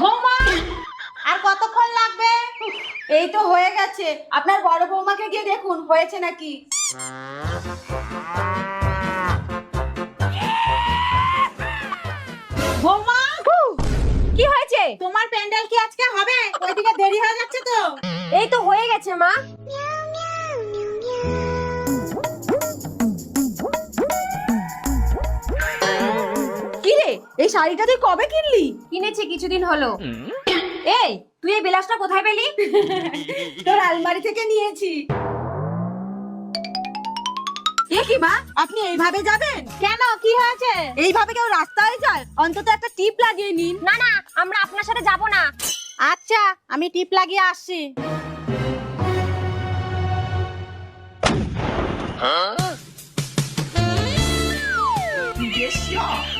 বৌমা, আর কতক্ষণ লাগবে? এই তো হয়ে গেছে। আপনার বড় বৌমাকে গিয়ে দেখুন হয়েছে নাকি। বৌমা, কি হয়েছে? তোমার প্যান্ডেল কি আজকে হবে? ওইদিকে দেরি হয়ে যাচ্ছে তো। এই তো হয়ে গেছে মা। কি রে, এই শাড়িটা তুই কবে কিনলি? কিনেছি কিছুদিন হলো। এই, তুই এই বিলাসটা কোথায় পেলি? তোর আলমারি থেকে নিয়েছি। এ কি মা, আপনি এইভাবে যাবেন? কেন, কি হয়েছে? এইভাবে কেউ রাস্তায় যায়? অন্তত একটা টিপ লাগিয়ে নিন। না না, আমরা আপনার সাথে যাব না। আচ্ছা, আমি টিপ লাগিয়ে আসছি। Yes, yeah.